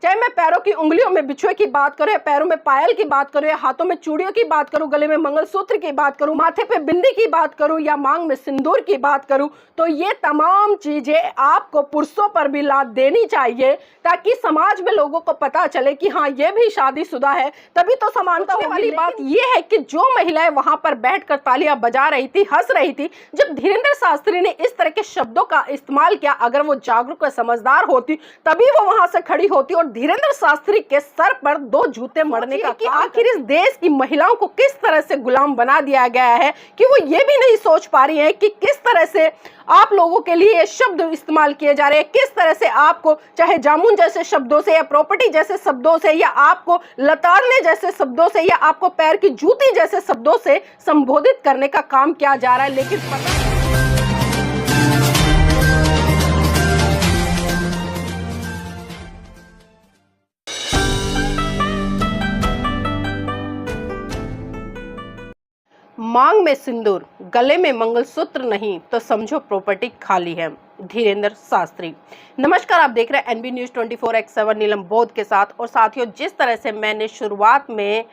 चाहे मैं पैरों की उंगलियों में बिछुए की बात करूं, या पैरों में पायल की बात करूं, या हाथों में चूड़ियों की बात करूं, गले में मंगलसूत्र की बात करूं, माथे पे बिंदी की बात करूं, या मांग में सिंदूर की बात करूं, तो ये तमाम चीजें आपको पुरुषों पर भी लाद देनी चाहिए, ताकि समाज में लोगों को पता चले कि हाँ, ये भी शादीशुदा है। तभी तो समानता वाली बात ये है कि जो महिलाएं वहां पर बैठकर तालियां बजा रही थी, हंस रही थी, जब धीरेंद्र शास्त्री ने इस तरह के शब्दों का इस्तेमाल किया, अगर वो जागरूक और समझदार होती तभी वो वहां से खड़ी होती और धीरेंद्र शास्त्री के सर पर दो जूते मरने का कि आखिर इस देश की महिलाओं को किस तरह से गुलाम बना दिया गया है कि वो ये भी नहीं सोच पा रही है कि किस तरह से आप लोगों के लिए ये शब्द इस्तेमाल किए जा रहे हैं, किस तरह से आपको चाहे जामुन जैसे शब्दों से, या प्रॉपर्टी जैसे शब्दों से, या आपको लताड़ने जैसे शब्दों से, या आपको पैर की जूती जैसे शब्दों से संबोधित करने का काम किया जा रहा है। लेकिन पता मांग में सिंदूर, गले में मंगलसूत्र नहीं तो समझो प्रॉपर्टी खाली है। धीरेंद्र शास्त्री। नमस्कार, आप देख रहे हैं एनबी न्यूज 24x7 नीलम बोध के साथ। और साथियों, जिस तरह से मैंने शुरुआत में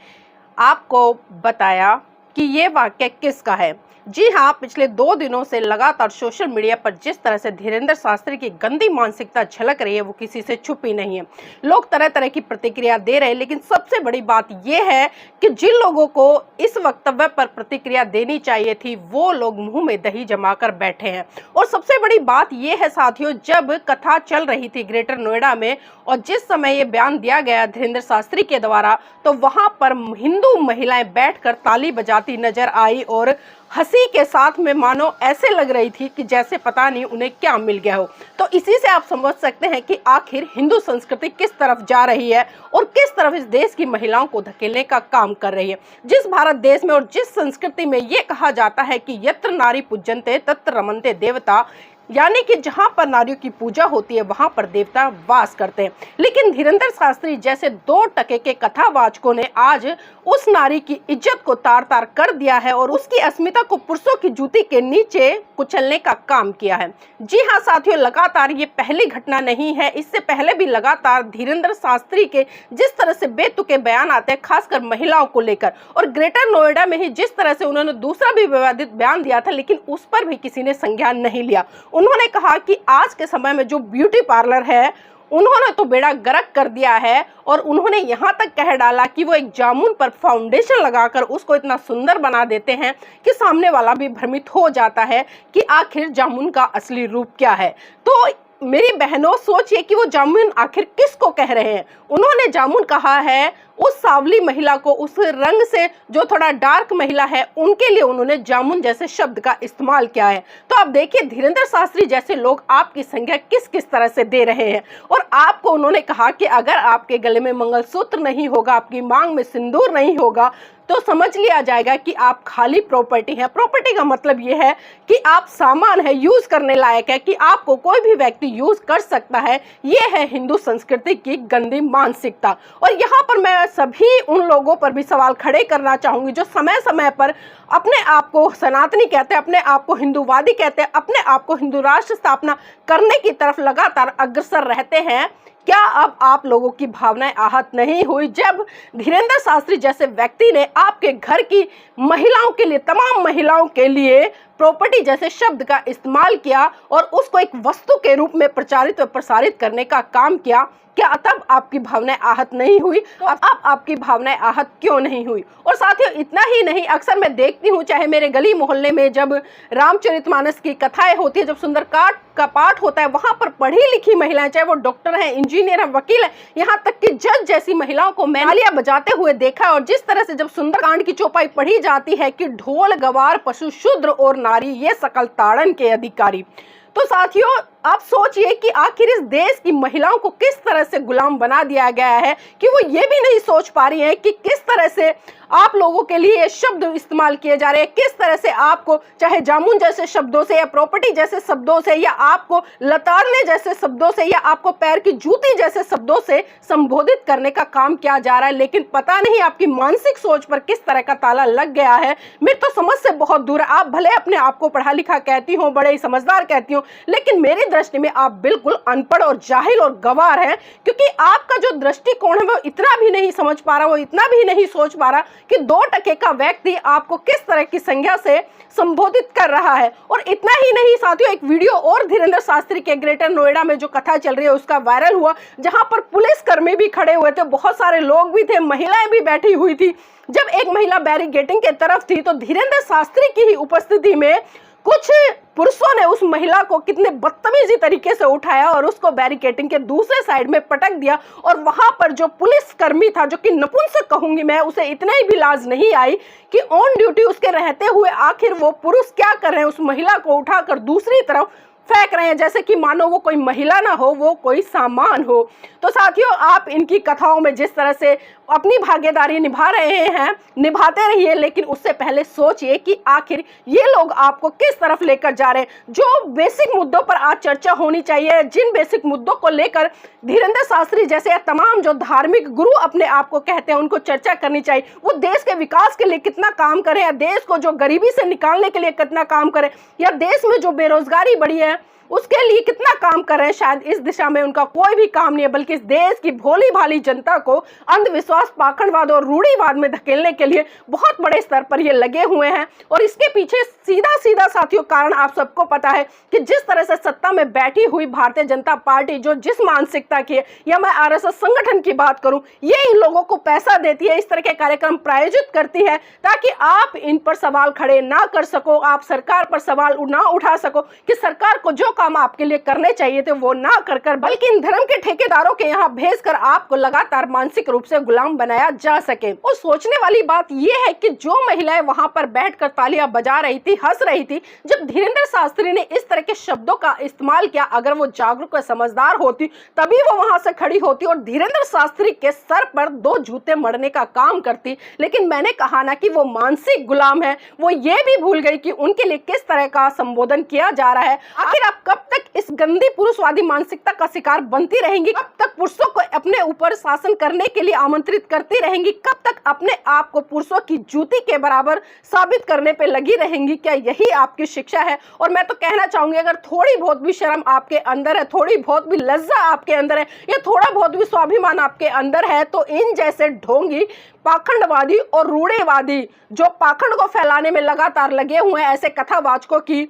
आपको बताया कि ये वाक्य किसका है, जी हाँ, पिछले 2 दिनों से लगातार सोशल मीडिया पर जिस तरह से धीरेंद्र शास्त्री की गंदी मानसिकता झलक रही है वो किसी से छुपी नहीं है। लोग तरह तरह की प्रतिक्रिया दे रहे हैं, लेकिन सबसे बड़ी बात यह है कि जिन लोगों को इस वक्तव्य पर प्रतिक्रिया देनी चाहिए थी वो लोग मुंह में दही जमाकर बैठे हैं। और सबसे बड़ी बात यह है साथियों, जब कथा चल रही थी ग्रेटर नोएडा में और जिस समय ये बयान दिया गया धीरेंद्र शास्त्री के द्वारा, तो वहां पर हिंदू महिलाएं बैठकर ताली बजाती नजर आई और हंसी के साथ में मानो ऐसे लग रही थी कि जैसे पता नहीं उन्हें क्या मिल गया हो। तो इसी से आप समझ सकते हैं कि आखिर हिंदू संस्कृति किस तरफ जा रही है और किस तरफ इस देश की महिलाओं को धकेलने का काम कर रही है। जिस भारत देश में और जिस संस्कृति में ये कहा जाता है कि यत्र नारी पूज्यन्ते तत्र रमन्ते देवता, यानी कि जहां पर नारियों की पूजा होती है वहां पर देवता वास करते हैं, लेकिन धीरेंद्र शास्त्री जैसे 2 टके के कथावाचकों ने आज उस नारी की इज्जत को तार तार कर दिया है और उसकी अस्मिता को पुरुषों की जूती के नीचे कुचलने का काम किया है। जी हाँ साथियों, लगातार ये पहली घटना नहीं है, इससे पहले भी लगातार धीरेंद्र शास्त्री के जिस तरह से बेतुके बयान आते हैं, खासकर महिलाओं को लेकर, और ग्रेटर नोएडा में ही जिस तरह से उन्होंने दूसरा भी विवादित बयान दिया था, लेकिन उस पर भी किसी ने संज्ञान नहीं लिया। उन्होंने कहा कि आज के समय में जो ब्यूटी पार्लर है उन्होंने तो बेड़ा गर्क कर दिया है, और उन्होंने यहाँ तक कह डाला कि वो एक जामुन पर फाउंडेशन लगाकर उसको इतना सुंदर बना देते हैं कि सामने वाला भी भ्रमित हो जाता है कि आखिर जामुन का असली रूप क्या है। तो मेरी बहनों, सोचिए कि वो जामुन आखिर किसको कह रहे हैं। उन्होंने जामुन कहा है उस सावली महिला को, उस रंग से जो थोड़ा डार्क महिला है उनके लिए उन्होंने जामुन जैसे शब्द का इस्तेमाल किया है। तो आप देखिए धीरेंद्र शास्त्री जैसे लोग आपकी संज्ञा किस किस तरह से दे रहे हैं। और आपको उन्होंने कहा कि अगर आपके गले में मंगलसूत्र नहीं होगा, आपकी मांग में सिंदूर नहीं होगा, तो समझ लिया जाएगा कि आप खाली प्रॉपर्टी हैं। प्रॉपर्टी का मतलब यह है कि आप सामान है, यूज करने लायक है, कि आपको कोई भी व्यक्ति यूज कर सकता है। यह है हिंदू संस्कृति की गंदी मानसिकता। और यहाँ पर मैं सभी उन लोगों पर भी सवाल खड़े करना चाहूंगी जो समय समय पर अपने आप को सनातनी कहते हैं, अपने आप को हिंदूवादी कहते हैं, अपने आप को हिंदू राष्ट्र स्थापना करने की तरफ लगातार अग्रसर रहते हैं। क्या अब आप लोगों की भावनाएं आहत नहीं हुई जब धीरेंद्र शास्त्री जैसे व्यक्ति ने आपके घर की महिलाओं के लिए, तमाम महिलाओं के लिए प्रॉपर्टी जैसे शब्द का इस्तेमाल किया और उसको एक वस्तु के रूप में प्रचारित व प्रसारित करने का काम किया? क्या तब आपकी भावनाएं आहत नहीं हुई? तो अब आपकी भावनाएं आहत क्यों नहीं हुई? और साथियों, इतना ही नहीं, अक्सर मैं देखती हूँ चाहे मेरे गली मोहल्ले में जब रामचरितमानस की कथाएं होती है, जब सुंदरकांड का पाठ होता है, वहां पर पढ़ी लिखी महिलाएं, चाहे वो डॉक्टर हैं, इंजीनियर हैं, वकील हैं, यहाँ तक कि जज जैसी महिलाओं को मैंने तालियां बजाते हुए देखा है। और जिस तरह से जब सुंदरकांड की चौपाई पढ़ी जाती है कि ढोल गवार पशु शूद्र और नारी ये सकल ताड़न के अधिकारी, तो साथियों आप सोचिए कि आखिर इस देश की महिलाओं को किस तरह से गुलाम बना दिया गया है कि वो ये भी नहीं सोच पा रही हैं कि किस तरह से आप लोगों के लिए ये शब्द इस्तेमाल किए जा रहे हैं, किस तरह से आपको चाहे जामुन जैसे शब्दों से, या प्रॉपर्टी जैसे शब्दों से, या आपको लताड़ने जैसे शब्दों से, या आपको पैर की जूती जैसे शब्दों से संबोधित करने का काम किया जा रहा है। लेकिन पता नहीं आपकी मानसिक सोच पर किस तरह का ताला लग गया है। मेरी तो समझ से बहुत दूर है। आप भले अपने आप को पढ़ा लिखा कहती हो, बड़े समझदार कहती हो, लेकिन मेरे दृष्टि में आप बिल्कुल अनपढ़ और जाहिल और गंवार हैं, क्योंकि आपका जो दृष्टिकोण है वो इतना भी नहीं समझ पा रहा, वो इतना भी नहीं सोच पा रहा कि 2% का व्यक्ति आपको किस तरह की संज्ञा से संबोधित कर रहा है। और इतना ही नहीं साथियों, एक वीडियो और धीरेंद्र शास्त्री के ग्रेटर नोएडा में जो कथा चल रही है उसका वायरल हुआ, जहां पर पुलिसकर्मी भी खड़े हुए थे, बहुत सारे लोग भी थे, महिलाएं भी बैठी हुई थी। जब एक महिला बैरिकेडिंग के तरफ थी तो धीरेंद्र शास्त्री की ही उपस्थिति में कुछ पुरुषों ने उस महिला को कितने बदतमीजी तरीके से उठाया और उसको बैरिकेडिंग के दूसरे साइड में पटक दिया। और वहां पर जो पुलिसकर्मी था, जो कि नपुंसक कहूंगी मैं, उसे इतना ही भी लाज नहीं आई कि ऑन ड्यूटी उसके रहते हुए आखिर वो पुरुष क्या कर रहे हैं, उस महिला को उठाकर दूसरी तरफ फेंक रहे हैं, जैसे कि मानो वो कोई महिला ना हो, वो कोई सामान हो। तो साथियों, आप इनकी कथाओं में जिस तरह से अपनी भागीदारी निभा रहे हैं, निभाते रहिए, लेकिन उससे पहले सोचिए कि आखिर ये लोग आपको किस तरफ लेकर जा रहे हैं। जो बेसिक मुद्दों पर आज चर्चा होनी चाहिए, जिन बेसिक मुद्दों को लेकर धीरेंद्र शास्त्री जैसे तमाम जो धार्मिक गुरु अपने आप को कहते हैं, उनको चर्चा करनी चाहिए। वो देश के विकास के लिए कितना काम करें, या देश को जो गरीबी से निकालने के लिए कितना काम करें, या देश में जो बेरोजगारी बढ़ी है उसके लिए कितना काम कर रहे हैं। शायद इस दिशा में उनका कोई भी काम नहीं है, बल्कि इस देश की भोली भाली जनता को अंधविश्वास, पाखंडवाद और रूढ़िवाद में धकेलने के लिए बहुत बड़े स्तर पर ये लगे हुए हैं। और इसके पीछे सीधा सीधा साथियों कारण आप सबको पता है कि जिस तरह से सत्ता में बैठी हुई भारतीय जनता पार्टी जो जिस मानसिकता की है, या मैं आरएसएस संगठन की बात करूं, ये इन लोगों को पैसा देती है, इस तरह के कार्यक्रम प्रायोजित करती है ताकि आप इन पर सवाल खड़े ना कर सको, आप सरकार पर सवाल ना उठा सको कि सरकार को जो काम आपके लिए करने चाहिए थे वो ना कर बल्कि इन धर्म के ठेकेदारों के यहाँ भेजकर आपको लगातार मानसिक रूप से गुलाम बनाया जा सके। और सोचने वाली बात यह है कि जो महिलाएं वहां पर बैठकर तालियां बजा रही थी, हंस रही थी, जब धीरेंद्र शास्त्री ने इस तरह के शब्दों का इस्तेमाल किया, अगर वो जागरूक और समझदार होती तभी वो वहां से खड़ी होती और धीरेंद्र शास्त्री के सर पर 2 जूते मरने का काम करती। लेकिन मैंने कहा ना कि वो मानसिक गुलाम है, वो ये भी भूल गई कि उनके लिए किस तरह का संबोधन किया जा रहा है। आखिर आप कब तक इस गंदी पुरुषवादी मानसिकता का शिकार बनती रहेंगी? कब तक पुरुषों को अपने ऊपर शासन करने के लिए आमंत्रित करती रहेंगी? कब तक अपने आप को पुरुषों की जूती के बराबर साबित करने पे लगी रहेंगी? क्या यही आपकी शिक्षा है? और मैं तो कहना चाहूंगी, अगर थोड़ी बहुत भी शर्म आपके अंदर है, थोड़ी बहुत भी लज्जा आपके अंदर है, या थोड़ा बहुत भी स्वाभिमान आपके अंदर है, तो इन जैसे ढोंगी, पाखंडवादी और रूढ़ेवादी जो पाखंड को फैलाने में लगातार लगे हुए हैं, ऐसे कथावाचकों की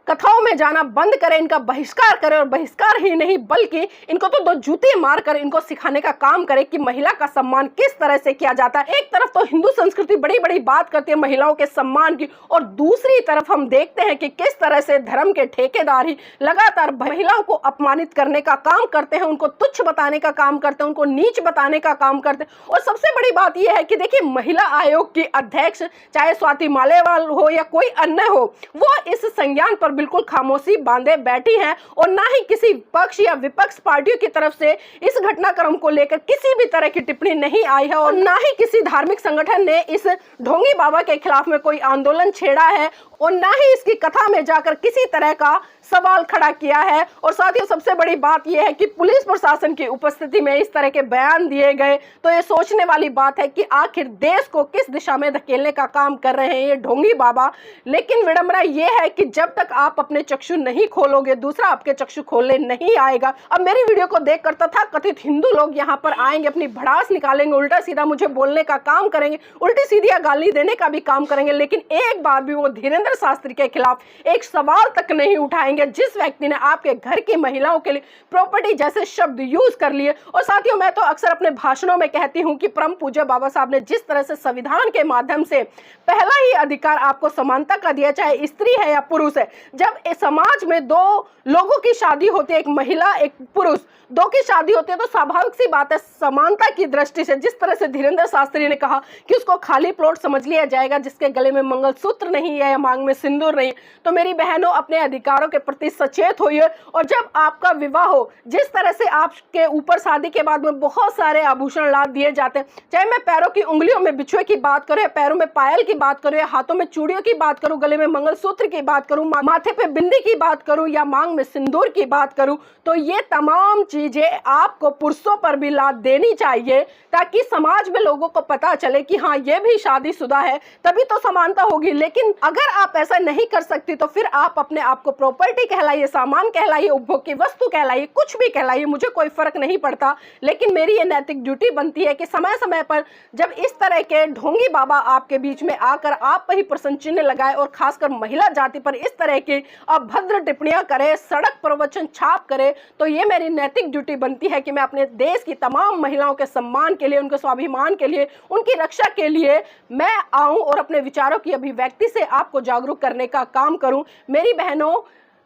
कथाओं में जाना बंद करें, इनका बहिष्कार करें। और बहिष्कार ही नहीं बल्कि इनको तो 2 जूते मारकर इनको सिखाने का काम करें कि महिला का सम्मान किस तरह से किया जाता है। एक तरफ तो हिंदू संस्कृति बड़ी बड़ी बात करती है महिलाओं के सम्मान की, और दूसरी तरफ हम देखते हैं कि किस तरह से धर्म के ठेकेदार ही लगातार महिलाओं को अपमानित करने का काम करते हैं, उनको तुच्छ बताने का काम करते हैं, उनको नीच बताने का काम करते हैं। और सबसे बड़ी बात यह है कि देखिए, महिला आयोग की अध्यक्ष चाहे स्वाति मालेवाल हो या कोई अन्य हो, वो इस संज्ञान पर बिल्कुल खामोशी बांधे बैठी हैं, और ना ही किसी पक्ष या विपक्ष पार्टियों की तरफ से इस घटनाक्रम को लेकर किसी भी तरह की टिप्पणी नहीं आई है, और ना ही किसी धार्मिक संगठन ने इस ढोंगी बाबा के खिलाफ में कोई आंदोलन छेड़ा है, और ना ही इसकी कथा में जाकर किसी तरह का सवाल खड़ा किया है। और साथ ही सबसे बड़ी बात यह है कि पुलिस प्रशासन की उपस्थिति में इस तरह के बयान दिए गए, तो ये सोचने वाली बात है कि आखिर देश को किस दिशा में धकेलने का काम कर रहे हैं ये ढोंगी बाबा। लेकिन विडंबना यह है कि जब तक आप अपने चक्षु नहीं खोलोगे, दूसरा आपके चक्षु खोलने नहीं आएगा। अब मेरी वीडियो को देखकर तथाकथित हिंदू लोग यहाँ पर आएंगे, अपनी भड़ास निकालेंगे, उल्टा सीधा मुझे बोलने का काम करेंगे, उल्टी सीधी गाली देने का भी काम करेंगे, लेकिन एक बार भी वो धीरेंद्र शास्त्री के खिलाफ एक सवाल तक नहीं उठाएंगे जिस व्यक्ति ने आपके घर की महिलाओं के लिए प्रॉपर्टी जैसे शब्द यूज कर लिए। और साथियों, मैं तो अक्सर अपने भाषणों में कहती हूं कि परम पूज्य बाबा साहब ने जिस तरह से संविधान के माध्यम से पहला ही अधिकार आपको समानता का दिया, चाहे स्त्री है या पुरुष है। जब इस समाज में 2 लोगों की शादी होती है, एक महिला एक पुरुष, 2 की शादी होती है, तो स्वाभाविक सी बात है समानता की दृष्टि से जिस तरह से धीरेंद्र शास्त्री ने कहा कि उसको खाली प्लॉट समझ लिया जाएगा जिसके गले में मंगलसूत्र नहीं है या मांग में सिंदूर नहीं। तो मेरी बहनों, अपने अधिकारों के प्रति सचेत होइए। और जब आपका विवाह हो, जिस तरह से आपके ऊपर शादी के बाद में बहुत सारे आभूषण लाद दिए जाते हैं, चाहे मैं पैरों की उंगलियों में बिछुए की बात करूं, या पैरों में पायल की बात करूं, या हाथों में चूड़ियों की बात करूं, गले में मंगलसूत्र की बात करूं, माथे पे बिंदी की बात करूं, या मांग में सिंदूर की बात करूं, तो ये तमाम चीजें आपको पुरुषों पर भी लाद देनी चाहिए, ताकि समाज में लोगों को पता चले कि हाँ, ये भी शादीशुदा है, तभी तो समानता होगी। लेकिन अगर आप ऐसा नहीं कर सकती तो फिर आप अपने आप को प्रॉपर्टी प्रॉपर्टी कहलाइए, सामान कहलाइए, उपभोग की वस्तु कहलाइए, कुछ भी कहलाइए, मुझे कोई फर्क नहीं पड़ता। लेकिन मेरी ये नैतिक ड्यूटी बनती है कि समय समय पर जब इस तरह के ढोंगी बाबा आपके बीच में आकर आप पर ही प्रश्न चिन्ह लगाए और खासकर महिला जाति पर इस तरह की अभद्र टिप्पणियां करे, सड़क प्रवचन छाप करे, तो ये मेरी नैतिक ड्यूटी बनती है कि मैं अपने देश की तमाम महिलाओं के सम्मान के लिए, उनके स्वाभिमान के लिए, उनकी रक्षा के लिए मैं आऊं और अपने विचारों की अभिव्यक्ति से आपको जागरूक करने का काम करूं। मेरी बहनों,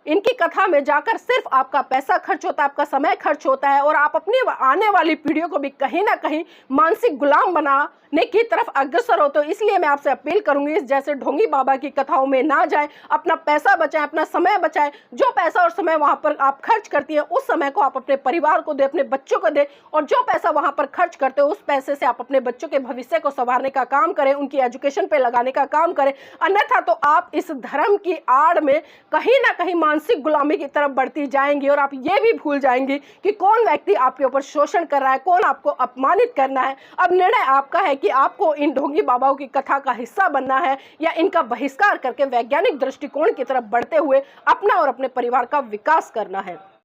इनकी कथा में जाकर सिर्फ आपका पैसा खर्च होता है, आपका समय खर्च होता है और आप अपनी आने वाली पीढ़ियों को भी कहीं ना कहीं मानसिक गुलाम बनाने की तरफ अग्रसर हो। तो इसलिए मैं आपसे अपील करूंगी, इस जैसे ढोंगी बाबा की कथाओं में ना जाएं, अपना पैसा बचाएं, अपना समय बचाएं। जो पैसा और समय वहां पर आप खर्च करती हैं, उस समय को आप अपने परिवार को दे, अपने बच्चों को दे, और जो पैसा वहां पर खर्च करते हो उस पैसे से आप अपने बच्चों के भविष्य को संवारने का काम करें, उनकी एजुकेशन पे लगाने का काम करें। अन्यथा तो आप इस धर्म की आड़ में कहीं ना कहीं मानसिक गुलामी की तरफ बढ़ती जाएंगी और आप ये भी भूल जाएंगी कि कौन व्यक्ति आपके ऊपर शोषण कर रहा है, कौन आपको अपमानित करना है। अब निर्णय आपका है कि आपको इन ढोंगी बाबाओं की कथा का हिस्सा बनना है या इनका बहिष्कार करके वैज्ञानिक दृष्टिकोण की तरफ बढ़ते हुए अपना और अपने परिवार का विकास करना है।